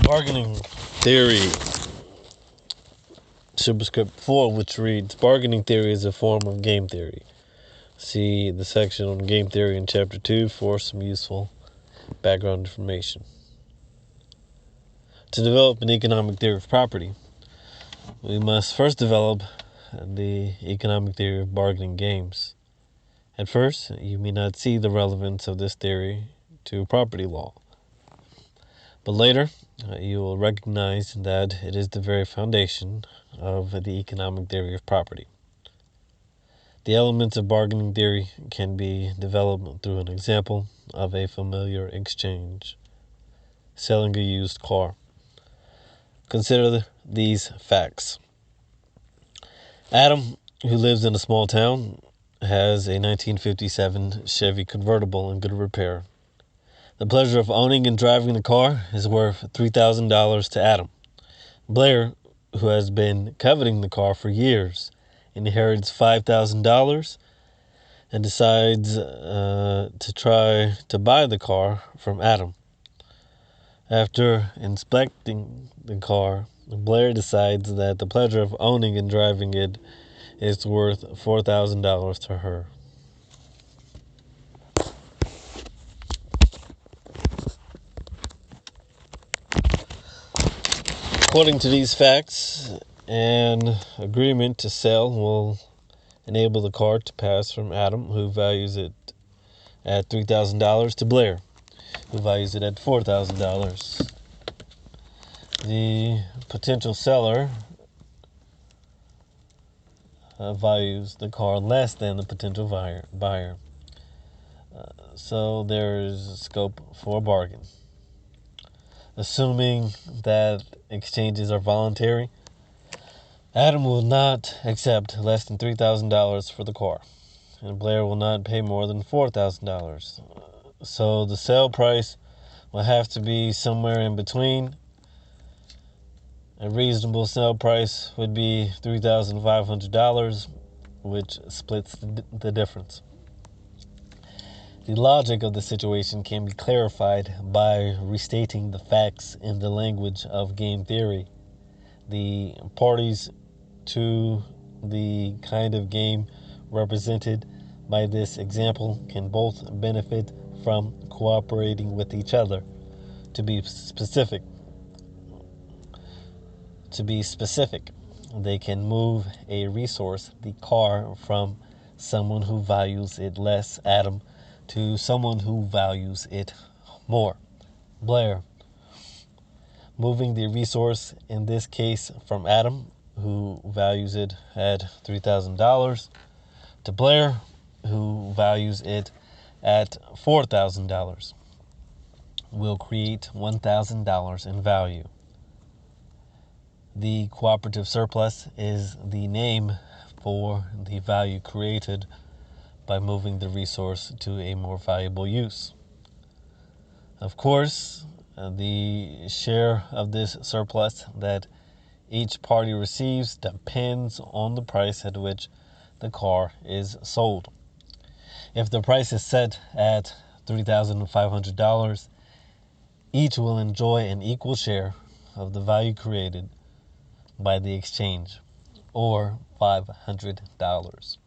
Bargaining theory. Superscript 4, which reads, bargaining theory is a form of game theory. See the section on game theory in Chapter 2 for some useful background information. To develop an economic theory of property, we must first develop the economic theory of bargaining games. At first, you may not see the relevance of this theory to property law, but later you will recognize that it is the very foundation of the economic theory of property. The elements of bargaining theory can be developed through an example of a familiar exchange: selling a used car. Consider these facts. Adam, who lives in a small town, has a 1957 Chevy convertible in good repair. The pleasure of owning and driving the car is worth $3,000 to Adam. Blair, who has been coveting the car for years, inherits $5,000 and decides to try to buy the car from Adam. After inspecting the car, Blair decides that the pleasure of owning and driving it is worth $4,000 to her. According to these facts, an agreement to sell will enable the car to pass from Adam, who values it at $3,000, to Blair, who values it at $4,000. The potential seller values the car less than the potential buyer. So there is scope for a bargain. Assuming that exchanges are voluntary, Adam will not accept less than $3,000 for the car, and Blair will not pay more than $4,000. So the sale price will have to be somewhere in between. A reasonable sale price would be $3,500, which splits the difference. The logic of the situation can be clarified by restating the facts in the language of game theory. The parties to the kind of game represented by this example can both benefit from cooperating with each other. To be specific, they can move a resource, the car, from someone who values it less, Adam, to someone who values it more, Blair. Moving the resource, in this case from Adam, who values it at $3,000, to Blair, who values it at $4,000, will create $1,000 in value. The cooperative surplus is the name for the value created by moving the resource to a more valuable use. Of course, the share of this surplus that each party receives depends on the price at which the car is sold. If the price is set at $3,500, each will enjoy an equal share of the value created by the exchange, or $500.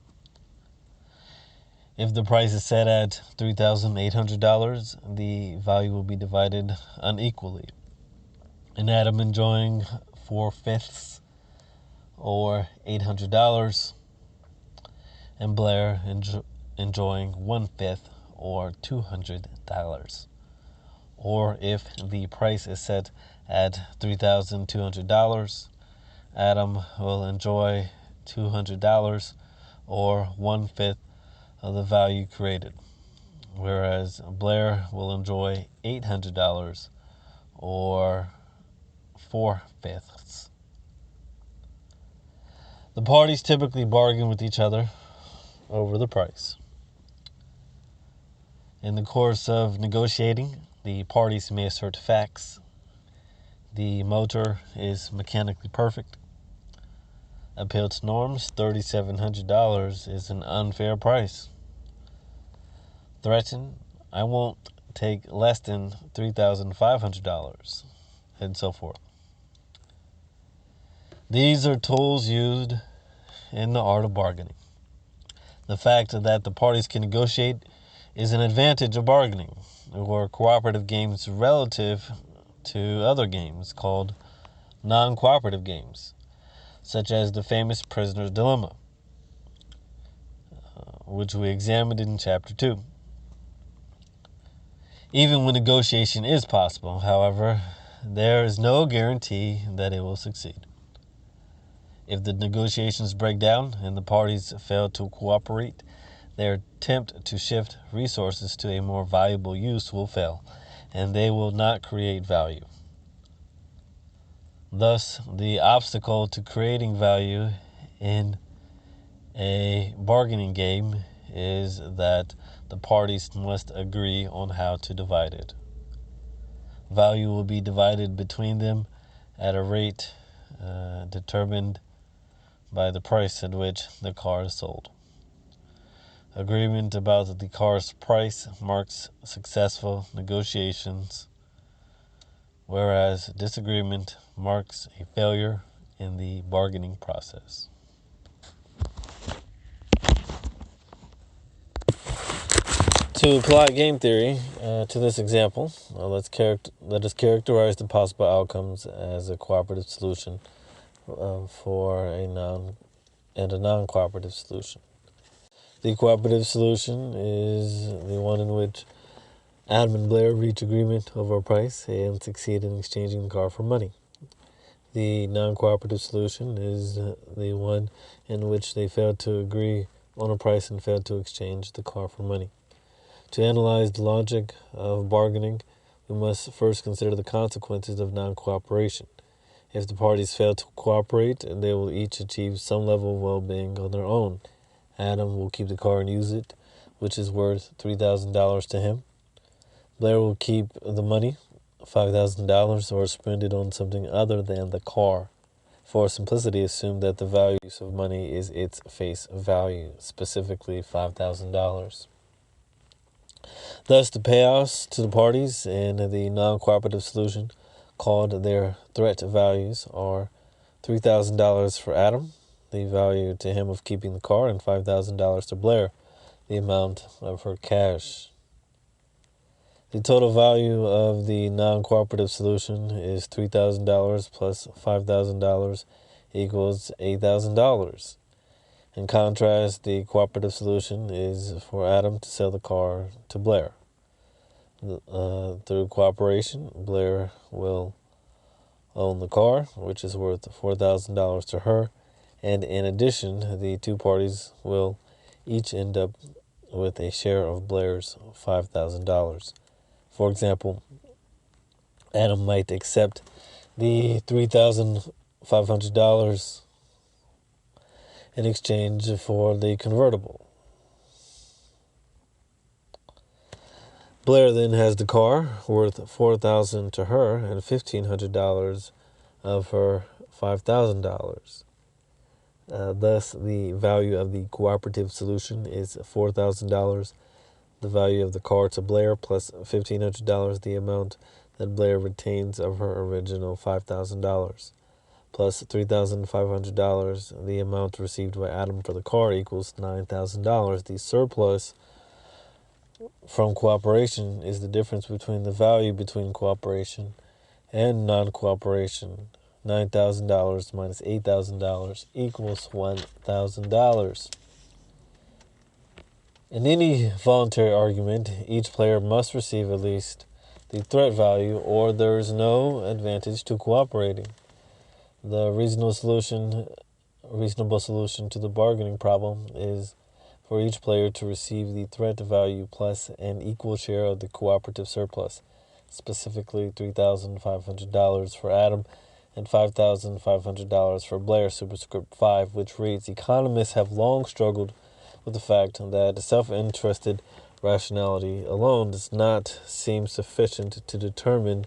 If the price is set at $3,800, the value will be divided unequally, and Adam enjoying 4/5, or $800, and Blair enjoying 1/5, or $200. Or if the price is set at $3,200, Adam will enjoy $200, or 1/5 of the value created, whereas Blair will enjoy $800, or 4/5. The parties typically bargain with each other over the price. In the course of negotiating, the parties may assert facts. The motor is mechanically perfect. Appeal to norms, $3,700 is an unfair price. Threaten, I won't take less than $3,500. and so forth. These are tools used in the art of bargaining. The fact that the parties can negotiate is an advantage of bargaining, or cooperative games relative to other games called non-cooperative games, such as the famous prisoner's dilemma, which we examined in Chapter 2. Even when negotiation is possible, however, there is no guarantee that it will succeed. If the negotiations break down and the parties fail to cooperate, their attempt to shift resources to a more valuable use will fail, and they will not create value. Thus, the obstacle to creating value in a bargaining game is that the parties must agree on how to divide it. Value will be divided between them at a rate determined by the price at which the car is sold. Agreement about the car's price marks successful negotiations, whereas disagreement marks a failure in the bargaining process. To apply game theory to this example, let us characterize the possible outcomes as a cooperative solution for a non-cooperative solution. The cooperative solution is the one in which Adam and Blair reach agreement over a price and succeed in exchanging the car for money. The non-cooperative solution is the one in which they fail to agree on a price and fail to exchange the car for money. To analyze the logic of bargaining, we must first consider the consequences of non-cooperation. If the parties fail to cooperate, they will each achieve some level of well-being on their own. Adam will keep the car and use it, which is worth $3,000 to him. Blair will keep the money, $5,000, or spend it on something other than the car. For simplicity, assume that the value of money is its face value, specifically $5,000. Thus, the payoffs to the parties in the non-cooperative solution, called their threat values, are $3,000 for Adam, the value to him of keeping the car, and $5,000 to Blair, the amount of her cash. The total value of the non-cooperative solution is $3,000 plus $5,000 equals $8,000. In contrast, the cooperative solution is for Adam to sell the car to Blair. Through cooperation, Blair will own the car, which is worth $4,000 to her, and in addition, the two parties will each end up with a share of Blair's $5,000. For example, Adam might accept the $3,500 in exchange for the convertible. Blair then has the car, worth $4,000 to her, and $1,500 of her $5,000. Thus, the value of the cooperative solution is $4,000. The value of the car to Blair plus $1,500, the amount that Blair retains of her original $5,000, plus $3,500, the amount received by Adam for the car, equals $9,000. The surplus from cooperation is the difference between the value between cooperation and non-cooperation. $9,000 minus $8,000 equals $1,000. In any voluntary argument, each player must receive at least the threat value, or there is no advantage to cooperating. The reasonable solution to the bargaining problem is for each player to receive the threat value plus an equal share of the cooperative surplus, specifically $3,500 for Adam and $5,500 for Blair, superscript 5, which reads, economists have long struggled with the fact that self-interested rationality alone does not seem sufficient to determine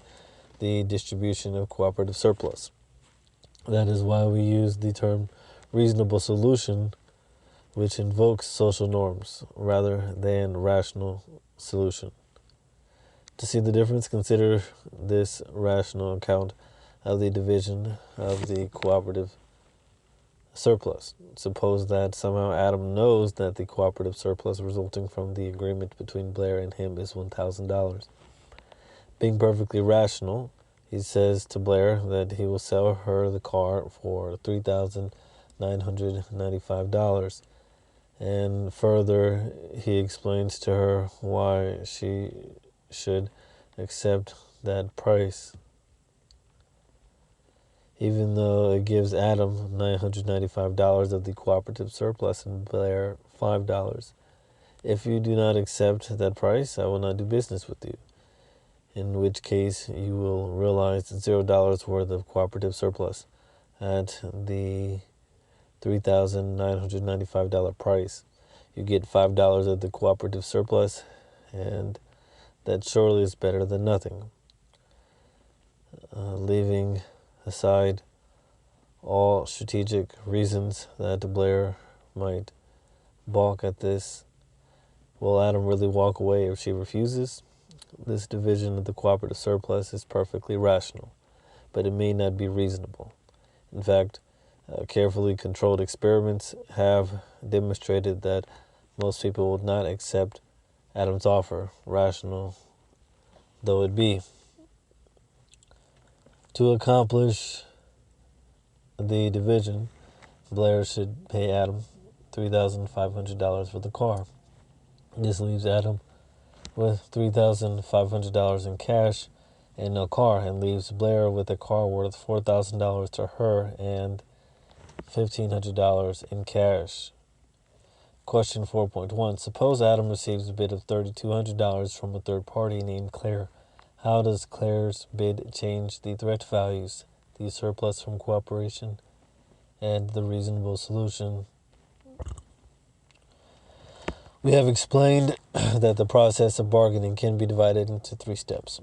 the distribution of cooperative surplus. That is why we use the term reasonable solution, which invokes social norms rather than rational solution. To see the difference, consider this rational account of the division of the cooperative surplus. Suppose that somehow Adam knows that the cooperative surplus resulting from the agreement between Blair and him is $1,000. Being perfectly rational, he says to Blair that he will sell her the car for $3,995. And further, he explains to her why she should accept that price, even though it gives Adam $995 of the cooperative surplus and Blair $5. If you do not accept that price, I will not do business with you, in which case you will realize $0 worth of cooperative surplus at the $3,995 price. You get $5 of the cooperative surplus, and that surely is better than nothing. Leaving aside all strategic reasons that Blair might balk at this, will Adam really walk away if she refuses? This division of the cooperative surplus is perfectly rational, but it may not be reasonable. In fact, carefully controlled experiments have demonstrated that most people will not accept Adam's offer, rational though it be. To accomplish the division, Blair should pay Adam $3,500 for the car. This leaves Adam with $3,500 in cash and no car, and leaves Blair with a car worth $4,000 to her and $1,500 in cash. Question 4.1. Suppose Adam receives a bid of $3,200 from a third party named Claire. How does Claire's bid change the threat values, the surplus from cooperation, and the reasonable solution? We have explained that the process of bargaining can be divided into 3 steps.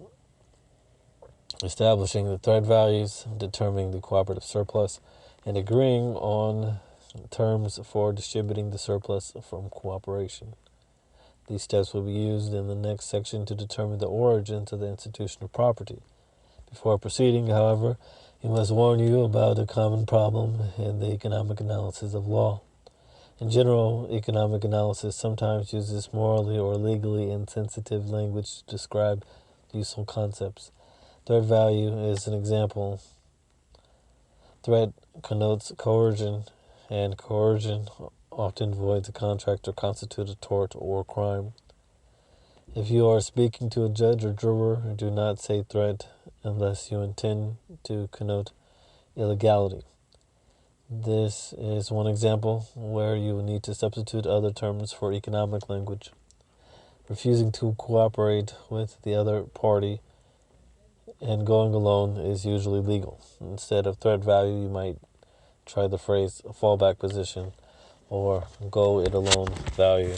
Establishing the threat values, determining the cooperative surplus, and agreeing on terms for distributing the surplus from cooperation. These steps will be used in the next section to determine the origins of the institution of property. Before proceeding, however, we must warn you about a common problem in the economic analysis of law. In general, economic analysis sometimes uses morally or legally insensitive language to describe useful concepts. Threat value is an example. Threat connotes coercion, and coercion often voids a contract or constitutes a tort or crime. If you are speaking to a judge or juror, do not say threat unless you intend to connote illegality. This is one example where you will need to substitute other terms for economic language. Refusing to cooperate with the other party and going alone is usually legal. Instead of threat value, you might try the phrase fallback position or go it alone value.